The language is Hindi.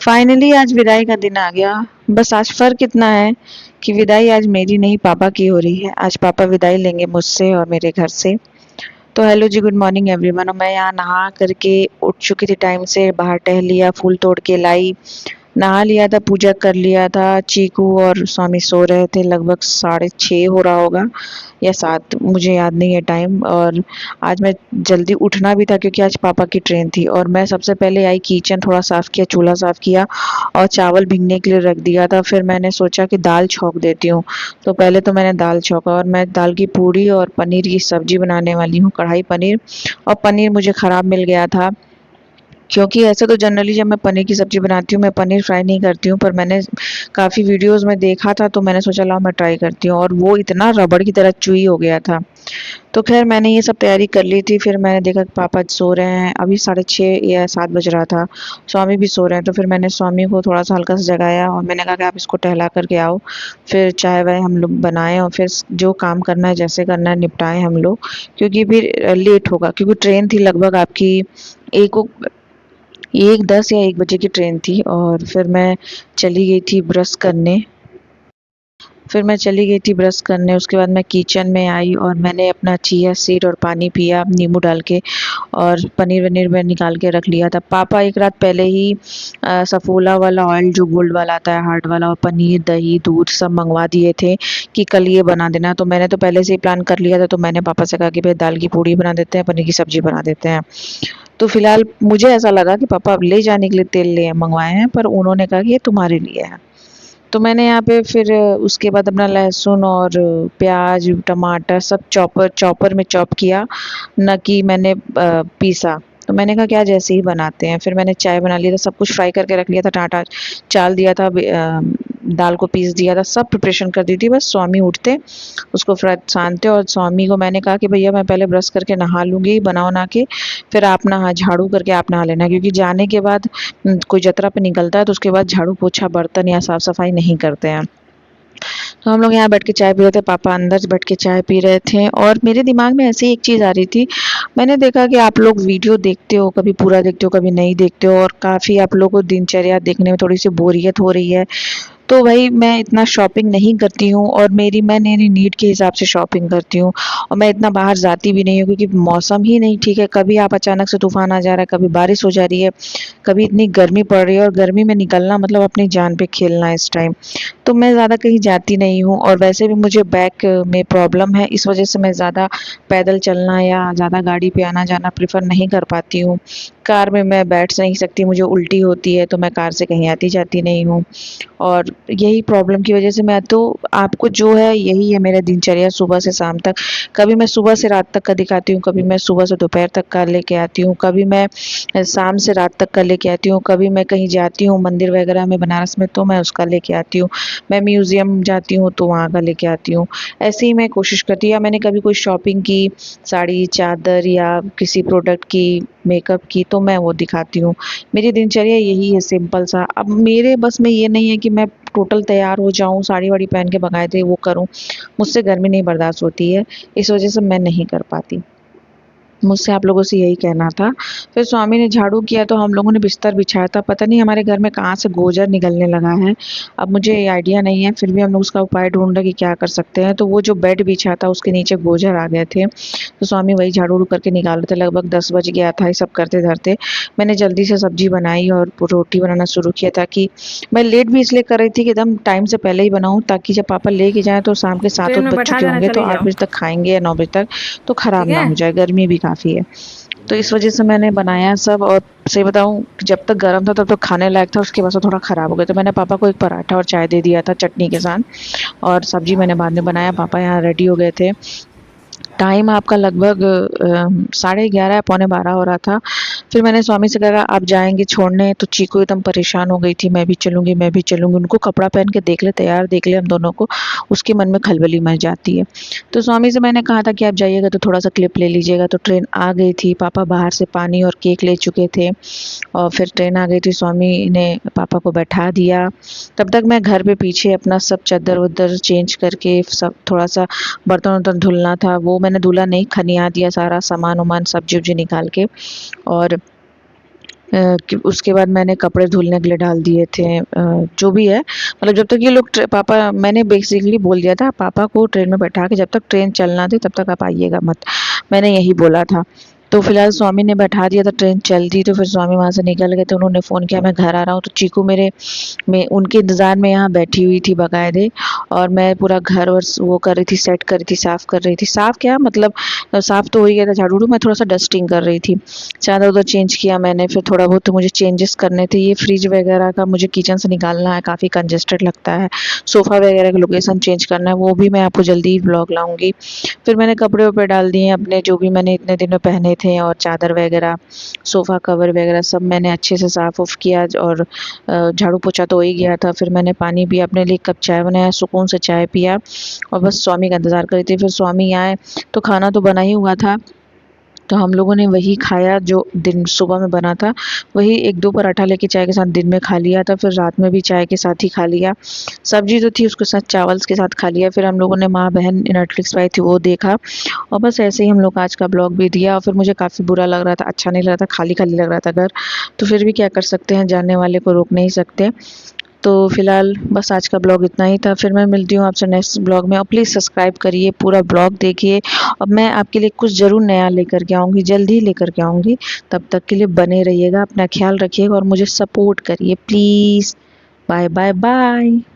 फाइनली आज विदाई का दिन आ गया। बस आज फ़र्क इतना है कि विदाई आज मेरी नहीं पापा की हो रही है। आज पापा विदाई लेंगे मुझसे और मेरे घर से। तो हेलो जी, गुड मॉर्निंग एवरीवन। और मैं यहाँ नहा करके उठ चुकी थी टाइम से, बाहर टहल लिया, फूल तोड़ के लाई, नहा लिया था, पूजा कर लिया था। चीकू और स्वामी सो रहे थे, लगभग 6:30 हो रहा होगा या 7, मुझे याद नहीं है टाइम। और आज मैं जल्दी उठना भी था क्योंकि आज पापा की ट्रेन थी। और मैं सबसे पहले आई, किचन थोड़ा साफ़ किया, चूल्हा साफ़ किया और चावल भीगने के लिए रख दिया था। फिर मैंने सोचा कि दाल छौंक देती हूँ, तो पहले तो मैंने दाल छौंका और मैं दाल की पूड़ी और पनीर की सब्ज़ी बनाने वाली हूँ, कढ़ाई पनीर। और पनीर मुझे ख़राब मिल गया था, क्योंकि ऐसे तो जनरली जब मैं पनीर की सब्ज़ी बनाती हूँ, मैं पनीर फ्राई नहीं करती हूँ, पर मैंने काफ़ी वीडियोज़ में देखा था तो मैंने सोचा लाओ मैं ट्राई करती हूँ, और वो इतना रबड़ की तरह चुई हो गया था। तो ख़ैर मैंने ये सब तैयारी कर ली थी। फिर मैंने देखा कि पापा सो रहे हैं, अभी 6:30 या 7 बज रहा था। स्वामी भी सो रहे हैं, तो फिर मैंने स्वामी को थोड़ा-सा हल्का सा जगाया और मैंने कहा कि आप इसको टहला कर के आओ। फिर चाय-वाय हम लोग बनाए और फिर जो काम करना है, जैसे करना है निपटाएँ हम लोग, क्योंकि फिर लेट होगा, क्योंकि ट्रेन थी लगभग आपकी 1:10 या 1 बजे की ट्रेन थी। और फिर मैं चली गई थी ब्रश करने। उसके बाद मैं किचन में आई और मैंने अपना चिया सीड और पानी पिया नींबू डाल के, और पनीर-वनीर मैं निकाल के रख लिया था। पापा एक रात पहले ही सफोला वाला ऑयल जो गोल्ड वाला आता है, हार्ड वाला, और पनीर, दही, दूध सब मँगवा दिए थे कि कल ये बना देना। तो मैंने तो पहले से ही प्लान कर लिया था, तो मैंने पापा से कहा कि भई दाल की पूड़ी बना देते हैं, पनीर की सब्ज़ी बना देते हैं। तो फिलहाल मुझे ऐसा लगा कि पापा अब ले जाने के लिए तेल ले मंगवाए हैं, पर उन्होंने कहा कि ये तुम्हारे लिए है। तो मैंने यहाँ पे फिर उसके बाद अपना लहसुन और प्याज, टमाटर सब चॉपर चॉपर में चॉप किया, ना कि मैंने पीसा। तो मैंने कहा कि आज ऐसे ही बनाते हैं। फिर मैंने चाय बना ली था, सब कुछ फ्राई करके रख लिया था, टाटा चाल दिया था, दाल को पीस दिया था, सब प्रिपरेशन कर दी थी। बस स्वामी उठते, उसको फिर छानते, और स्वामी को मैंने कहा कि भैया मैं पहले ब्रश करके नहा लूँगी बना-वना के, फिर आप नहा झाड़ू करके आप नहा लेना, क्योंकि जाने के बाद कोई यात्रा पे निकलता है तो उसके बाद झाड़ू पोछा बर्तन या साफ सफाई नहीं करते हैं। तो हम लोग यहाँ बैठ के चाय पी रहे थे, पापा अंदर बैठ के चाय पी रहे थे, और मेरे दिमाग में ऐसे ही एक चीज़ आ रही थी। मैंने देखा कि आप लोग वीडियो देखते हो, कभी पूरा देखते हो, कभी नहीं देखते हो, और काफ़ी आप लोगों को दिनचर्या देखने में थोड़ी सी बोरियत हो रही है। तो भाई मैं इतना शॉपिंग नहीं करती हूँ, और मैं मेरी नीड के हिसाब से शॉपिंग करती हूँ, और मैं इतना बाहर जाती भी नहीं हूँ क्योंकि मौसम ही नहीं ठीक है। कभी आप अचानक से तूफान आ जा रहा है, कभी बारिश हो जा रही है, कभी इतनी गर्मी पड़ रही है, और गर्मी में निकलना मतलब अपनी जान पे खेलना है इस टाइम। तो मैं ज़्यादा कहीं जाती नहीं हूँ, और वैसे भी मुझे बैक में प्रॉब्लम है, इस वजह से मैं ज़्यादा पैदल चलना या ज़्यादा गाड़ी पे आना जाना प्रेफर नहीं कर पाती हूँ। कार में मैं बैठ नहीं सकती, मुझे उल्टी होती है, तो मैं कार से कहीं आती जाती नहीं हूँ। और यही प्रॉब्लम की वजह से मैं तो, आपको जो है यही है मेरा दिनचर्या सुबह से शाम तक। कभी मैं सुबह से रात तक का दिखाती हूँ, कभी मैं सुबह से दोपहर तक का लेके आती हूँ, कभी मैं शाम से रात तक का लेके आती हूँ, कभी मैं कहीं जाती हूँ मंदिर वगैरह में बनारस में तो मैं उसका लेके आती हूँ, मैं म्यूज़ियम जाती हूँ तो वहाँ का लेके आती हूँ। ऐसे ही मैं कोशिश करती हूँ, या मैंने कभी कोई शॉपिंग की, साड़ी, चादर या किसी प्रोडक्ट की, मेकअप की, तो मैं वो दिखाती हूँ। मेरी दिनचर्या यही है सिंपल सा। अब मेरे बस में ये नहीं है कि मैं टोटल तैयार हो जाऊँ, साड़ी-वाड़ी पहन के बाकायदे वो करूँ। मुझसे गर्मी नहीं बर्दाश्त होती है, इस वजह से मैं नहीं कर पाती। मुझसे आप लोगों से यही कहना था। फिर स्वामी ने झाड़ू किया तो हम लोगों ने बिस्तर बिछाया था। पता नहीं हमारे घर में कहाँ से गोजर निकलने लगा है। अब मुझे आइडिया नहीं है, फिर भी हम लोग उसका उपाय ढूँढ रहे हैं कि क्या कर सकते हैं। तो वो जो बेड बिछा था उसके नीचे गोजर आ गए थे। तो स्वामी वही झाड़ू-वाड़ू करके निकाल रहे थे। लगभग 10 बज गया था ये सब करते-धरते। मैंने जल्दी से सब्ज़ी बनाई और रोटी बनाना शुरू किया, ताकि मैं लेट भी इसलिए कर रही थी कि एकदम टाइम से पहले ही बनाऊँ, ताकि जब पापा लेके जाएँ तो शाम के 7-8 ट्रेन में बज बैठा चुके देना, होंगे, तो चली 8 जाओ। बजे तक खाएँगे या 9 बजे तक, तो खराब ठीक ना है। हो जाए, गर्मी भी काफ़ी है। तो इस वजह से मैंने बनाया सब, और सही बताऊँ जब तक गरम था तब तक खाने लायक था, उसके बाद से थोड़ा ख़राब हो गया। तो मैंने पापा को एक पराठा और चाय दे दिया था चटनी के साथ, और सब्ज़ी मैंने बाद में बनाया। पापा यहाँ रेडी हो गए थे। टाइम आपका लगभग 11:30 या पौने 12 हो रहा था। फिर मैंने स्वामी से कहा आप जाएँगे छोड़ने, तो चीकू एकदम परेशान हो गई थी, मैं भी चलूँगी, मैं भी चलूँगी। उनको कपड़ा पहन के देख ले, तैयार देख ले हम दोनों को, उसके मन में खलबली मच जाती है। तो स्वामी से मैंने कहा था कि आप जाइएगा तो थोड़ा-सा क्लिप ले लीजिएगा, तो ट्रेन आ गई थी। पापा बाहर से पानी और केक ले चुके थे, और फिर ट्रेन आ गई थी, स्वामी ने पापा को बैठा दिया। तब तक मैं घर पे पीछे अपना सब चद्दर-वद्दर चेंज करके, सब थोड़ा-सा बर्तन-वर्तन धुलना था, वो मैंने धुला नहीं, खनिया दिया सारा सामान-वामान, सब्ज़ी-वब्ज़ी निकाल के। और कि उसके बाद मैंने कपड़े धुलने के लिए डाल दिए थे, जो भी है मतलब जब तक ये लोग पापा, मैंने बेसिकली बोल दिया था पापा को ट्रेन में बैठा के जब तक ट्रेन चलना थी तब तक आप आइएगा मत, मैंने यही बोला था। तो फिलहाल स्वामी ने बैठा दिया था, ट्रेन चल दी तो फिर स्वामी वहाँ से निकल गए, तो उन्होंने फ़ोन किया मैं घर आ रहा हूँ, तो चीकू मेरे में उनके इंतज़ार में यहाँ बैठी हुई थी बाकायदे, और मैं पूरा घर और वो कर रही थी, सेट कर रही थी, साफ़ कर रही थी। साफ़ क्या मतलब साफ़ तो हो ही गया था झाड़ू, मैं थोड़ा सा डस्टिंग कर रही थी, चादर उधर चेंज किया मैंने, फिर थोड़ा बहुत तो मुझे चेंजेस करने थे, ये फ्रिज वगैरह का मुझे किचन से निकालना है, काफ़ी कंजेस्टेड लगता है, सोफ़ा वगैरह का लोकेशन चेंज करना है, वो भी मैं आपको जल्दी ही ब्लॉग लाऊंगी। फिर मैंने कपड़े वपड़े डाल दिए अपने, जो भी मैंने इतने दिन में पहने थे, और चादर वगैरह, सोफ़ा कवर वगैरह सब मैंने अच्छे से साफ़ उफ़ किया, और झाड़ू पोछा तो हो ही गया था। फिर मैंने पानी पिया, अपने लिए एक कप चाय बनाया, सुकून से चाय पिया, और बस स्वामी का इंतज़ार कर रही थी। फिर स्वामी आए तो खाना तो बना ही हुआ था, तो हम लोगों ने वही खाया जो दिन सुबह में बना था, वही 1-2 पराठा लेके चाय के साथ दिन में खा लिया था, फिर रात में भी चाय के साथ ही खा लिया। सब्जी जो थी उसके साथ चावल के साथ खा लिया, फिर हम लोगों ने माँ बहन नेटफ्लिक्स पे आई थी वो देखा, और बस ऐसे ही हम लोग आज का ब्लॉग भी दिया। और फिर मुझे काफ़ी बुरा लग रहा था, अच्छा नहीं लग रहा था, खाली-खाली लग रहा था घर, तो फिर भी क्या कर सकते हैं, जानने वाले को रोक नहीं सकते। तो फिलहाल बस आज का ब्लॉग इतना ही था, फिर मैं मिलती हूँ आपसे नेक्स्ट ब्लॉग में, और प्लीज़ सब्सक्राइब करिए, पूरा ब्लॉग देखिए, और मैं आपके लिए कुछ ज़रूर नया लेकर के आऊँगी, जल्द ही लेकर के आऊँगी। तब तक के लिए बने रहिएगा, अपना ख्याल रखिएगा और मुझे सपोर्ट करिए प्लीज़। Bye bye bye.